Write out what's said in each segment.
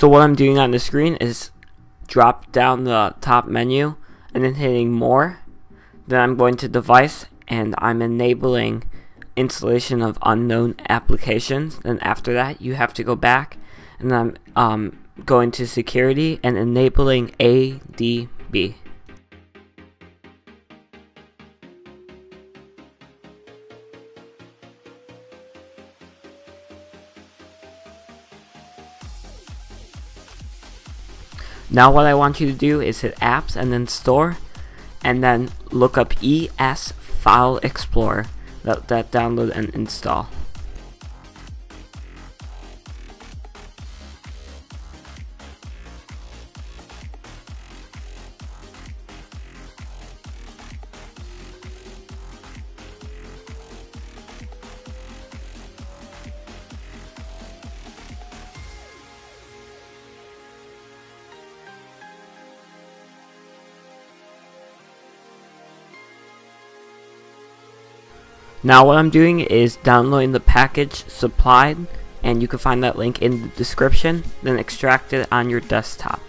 So what I'm doing on the screen is drop down the top menu and then hitting more. Then I'm going to device and I'm enabling installation of unknown applications. Then after that you have to go back and I'm going to security and enabling ADB. Now what I want you to do is hit apps and then store and then look up ES File Explorer, let that download and install. Now what I'm doing is downloading the package supplied, and you can find that link in the description, then extract it on your desktop.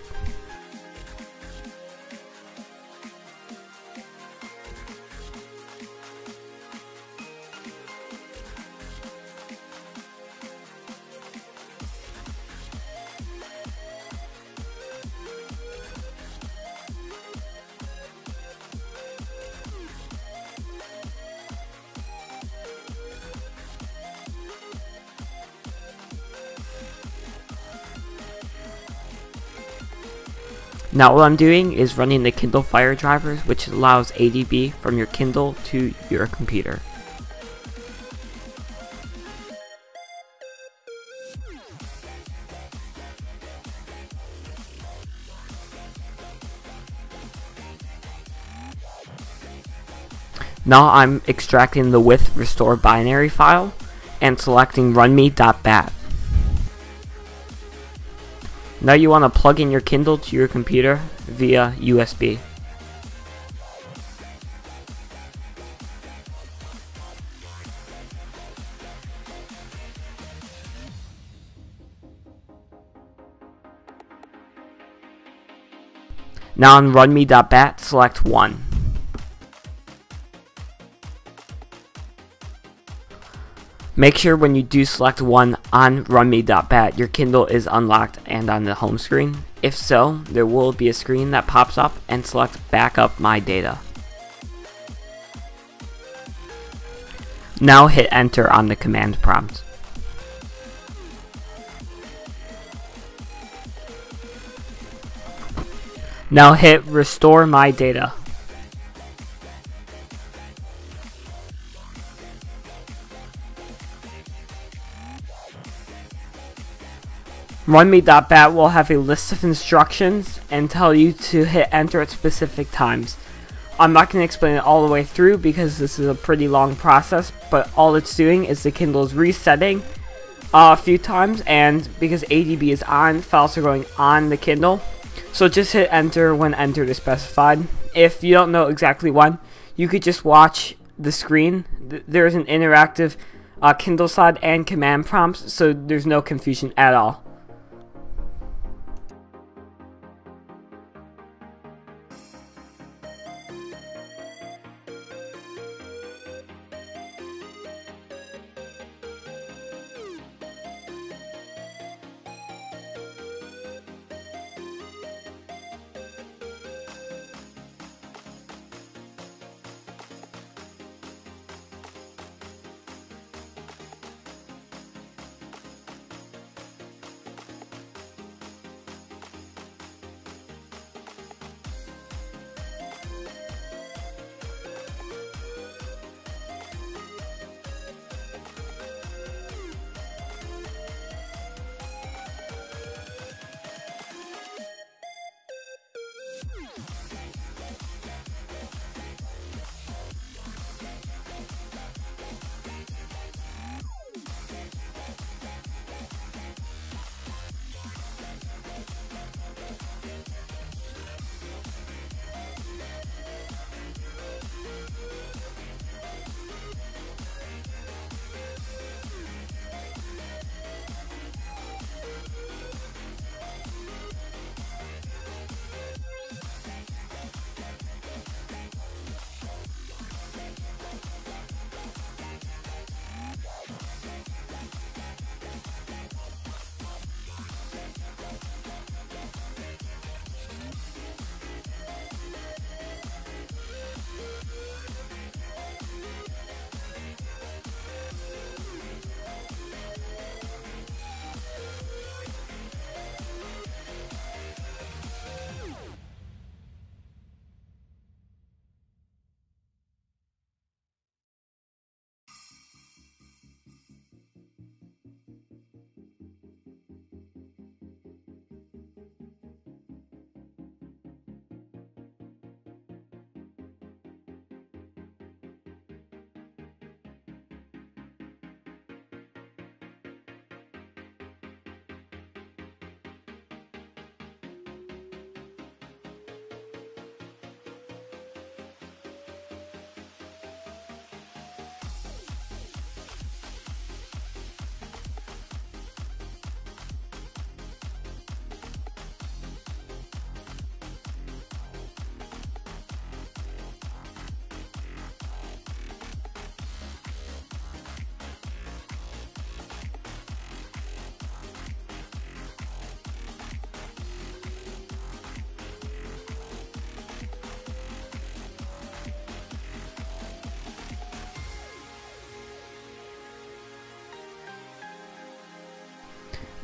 Now what I'm doing is running the Kindle Fire drivers, which allows ADB from your Kindle to your computer. Now I'm extracting the with restore binary file and selecting runme.bat. Now you want to plug in your Kindle to your computer via USB. Now on runme.bat, select 1. Make sure when you do select 1 on runme.bat, your Kindle is unlocked and on the home screen. If so, there will be a screen that pops up and select Backup My Data. Now hit enter on the command prompt. Now hit restore my data. Runme.bat will have a list of instructions and tell you to hit enter at specific times. I'm not going to explain it all the way through because this is a pretty long process, but all it's doing is the Kindle is resetting a few times, and because ADB is on, files are going on the Kindle. So just hit enter when entered is specified. If you don't know exactly when, you could just watch the screen. There's an interactive Kindle side and command prompts, so there's no confusion at all.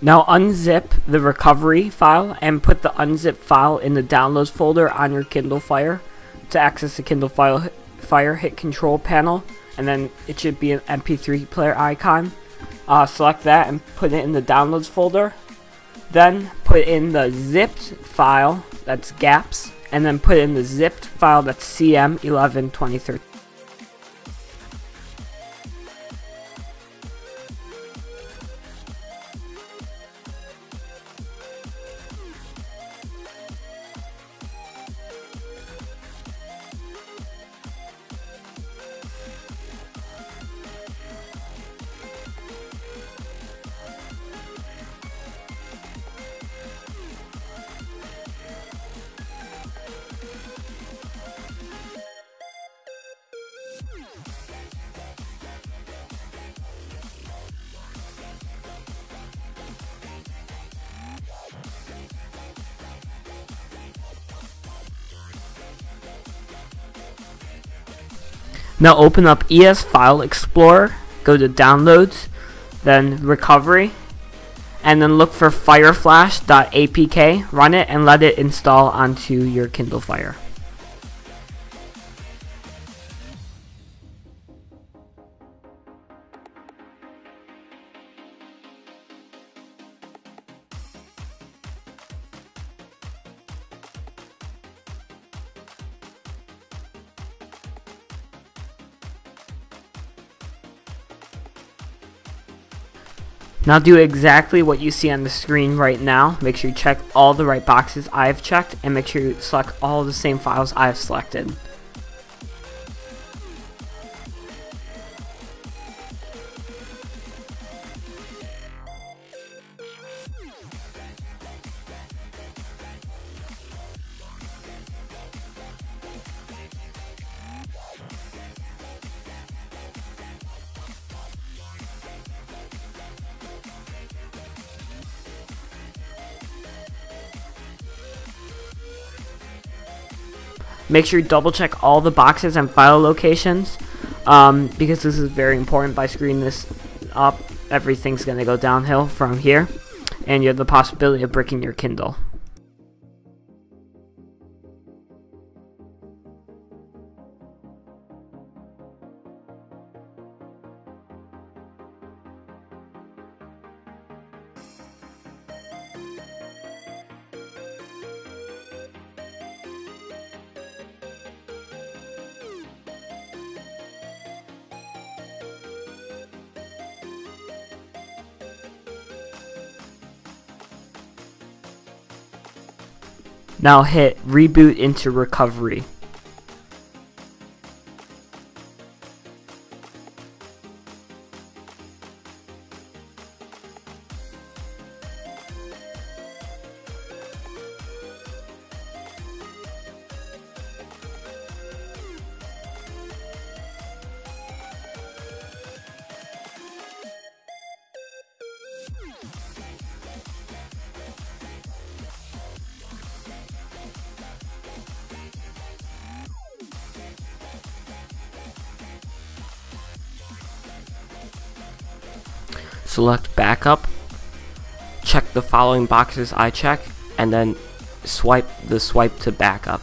Now unzip the recovery file and put the unzip file in the downloads folder on your Kindle Fire. To access the Kindle Fire, hit Control Panel, and then it should be an MP3 player icon. Select that and put it in the downloads folder. Then put in the zipped file, that's gaps, and then put in the zipped file, that's CM11 2013. Now open up ES File Explorer, go to Downloads, then Recovery, and then look for fireflash.apk, run it, and let it install onto your Kindle Fire. Now do exactly what you see on the screen right now. Make sure you check all the right boxes I've checked, and make sure you select all the same files I've selected. Make sure you double check all the boxes and file locations, because this is very important. By screwing this up, everything's going to go downhill from here, and you have the possibility of bricking your Kindle. Now hit Reboot into Recovery. Select Backup, check the following boxes I check, and then swipe to backup.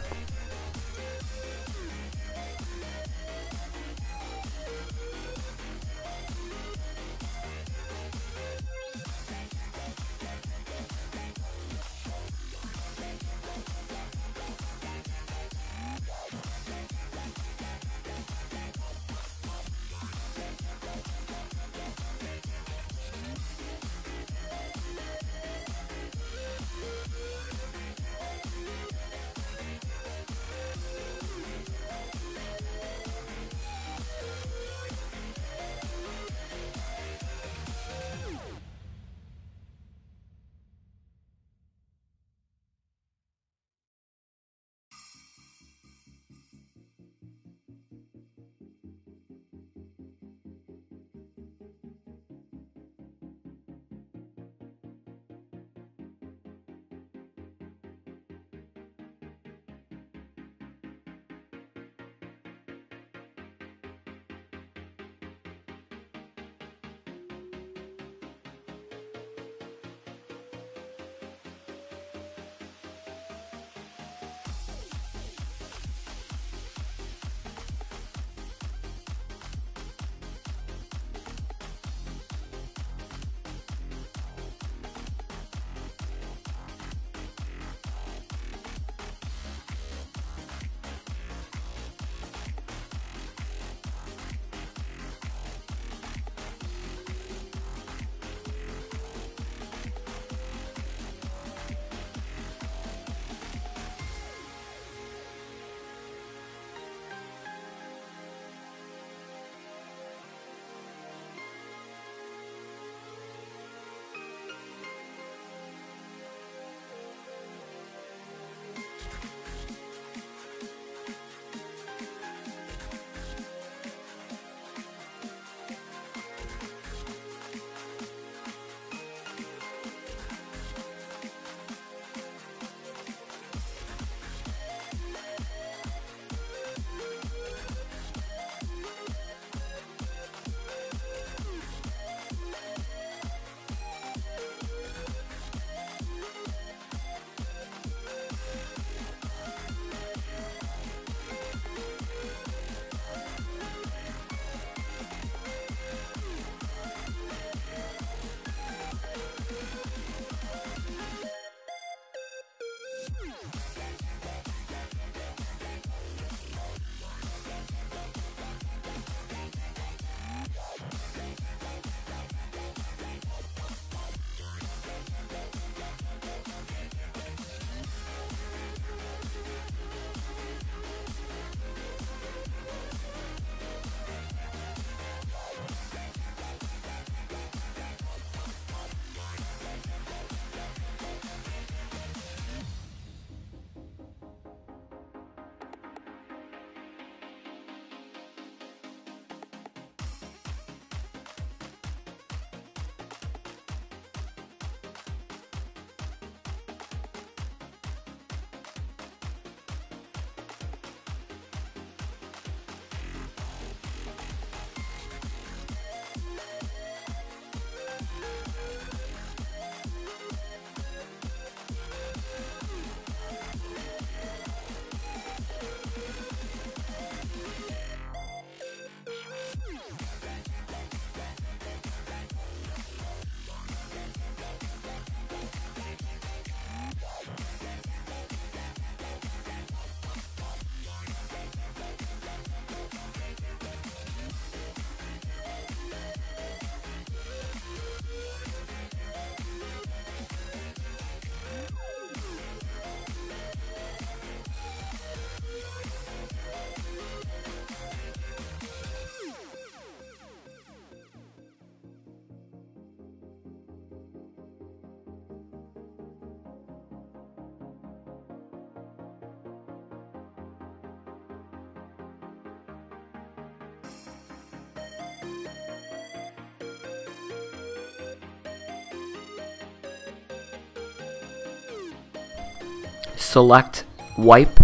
select wipe,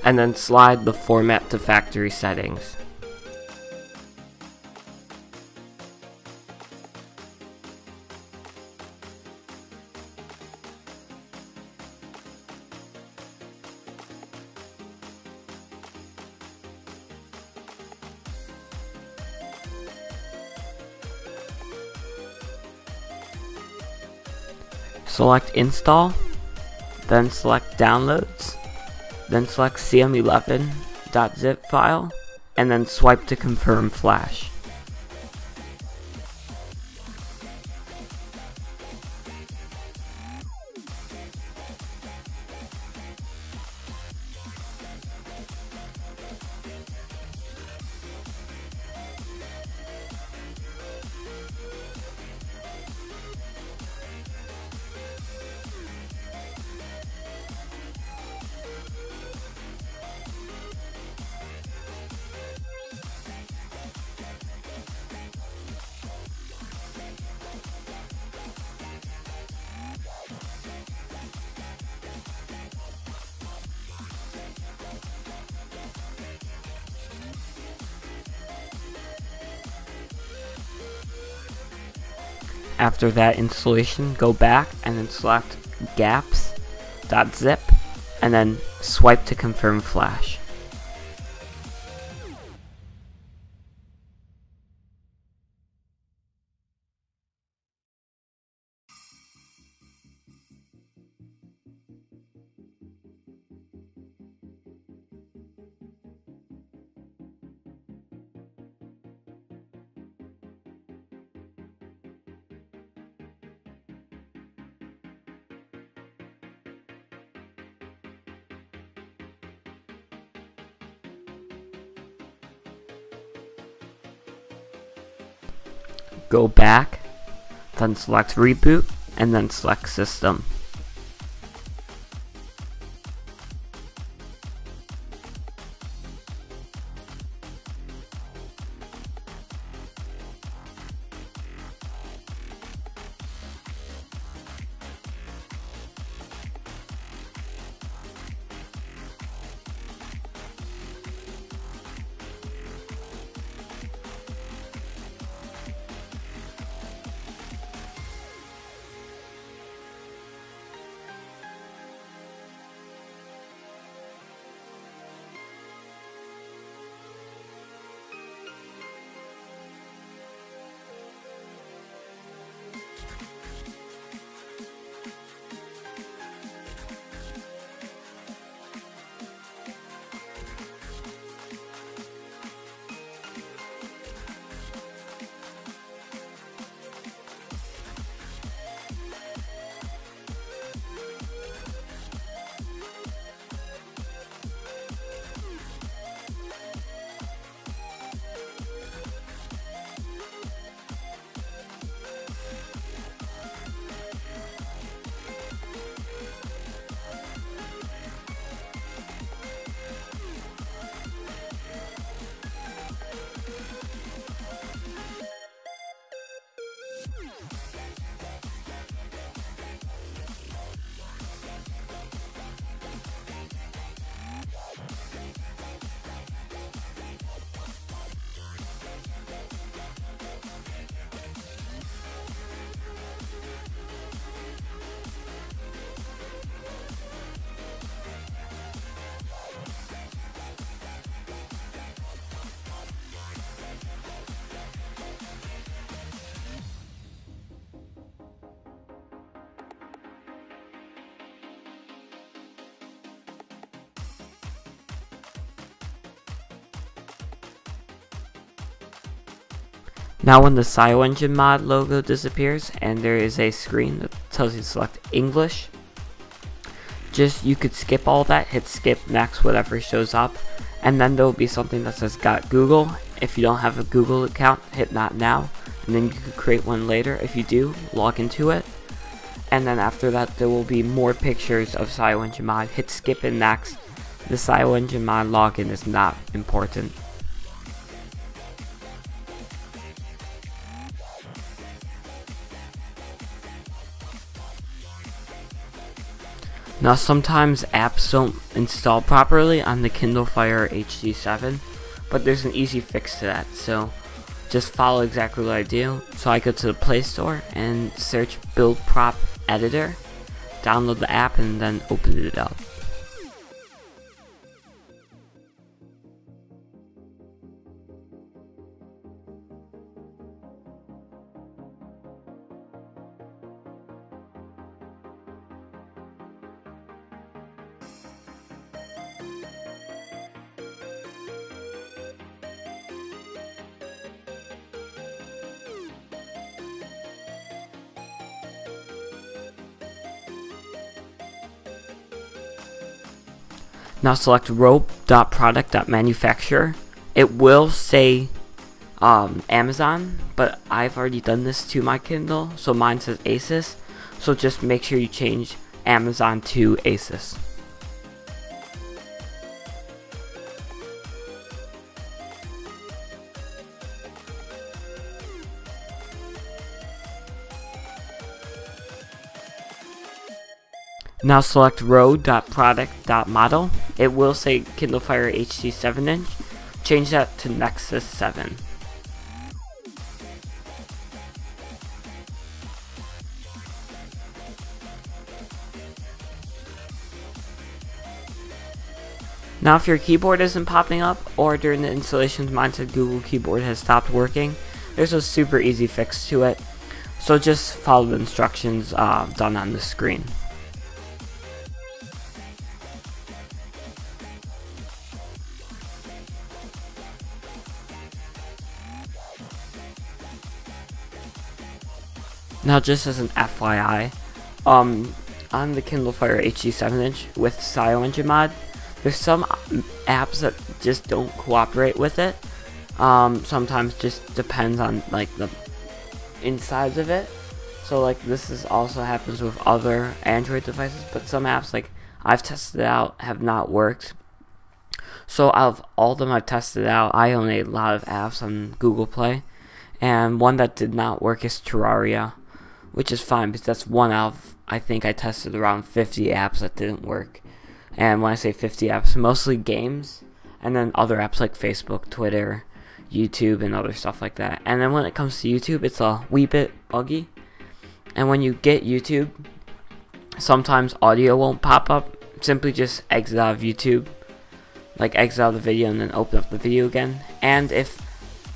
and then slide the format to factory settings. Select install, then select downloads, then select CM11.zip file, and then swipe to confirm flash. After that installation, go back and then select gaps.zip and then swipe to confirm flash. Go back, then select reboot, and then select system. Now when the CyanogenMod logo disappears and there is a screen that tells you to select English, you could skip all that, hit skip next, whatever shows up, and then there will be something that says got Google. If you don't have a Google account, hit not now, and then you could create one later. If you do, log into it, and then after that there will be more pictures of CyanogenMod. Hit skip and next. The CyanogenMod login is not important. Now sometimes apps don't install properly on the Kindle Fire HD7, but there's an easy fix to that, so just follow exactly what I do. So I go to the Play Store and search Build Prop Editor, download the app, and then open it up. Now select rope.product.manufacturer. It will say Amazon, but I've already done this to my Kindle, so mine says Asus. So just make sure you change Amazon to Asus. Now select row.product.model. It will say Kindle Fire HD 7-inch. Change that to Nexus 7. Now if your keyboard isn't popping up, or during the installations mine said Google Keyboard has stopped working, there's a super easy fix to it. So just follow the instructions done on the screen. Now just as an FYI, on the Kindle Fire HD 7-inch with CyanoEngine mod, there's some apps that just don't cooperate with it. Sometimes just depends on like the insides of it. So like this also happens with other Android devices, but some apps like I've tested out have not worked. So out of all of them I've tested out, I own a lot of apps on Google Play, and one that did not work is Terraria, which is fine because that's one out of, I think I tested around 50 apps that didn't work. And when I say 50 apps, mostly games, and then other apps like Facebook, Twitter, YouTube, and other stuff like that. And then when it comes to YouTube, it's a wee bit buggy. And when you get YouTube, sometimes audio won't pop up. Simply just exit out of YouTube, like exit out of the video and then open up the video again. And if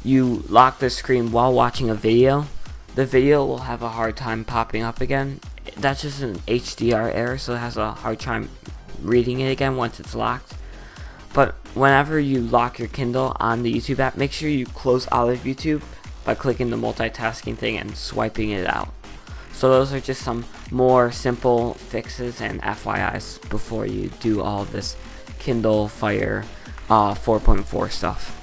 you lock the screen while watching a video, the video will have a hard time popping up again. That's just an HDR error, so it has a hard time reading it again once it's locked. But whenever you lock your Kindle on the YouTube app, make sure you close out of YouTube by clicking the multitasking thing and swiping it out. So those are just some more simple fixes and FYIs before you do all this Kindle Fire 4.4 stuff.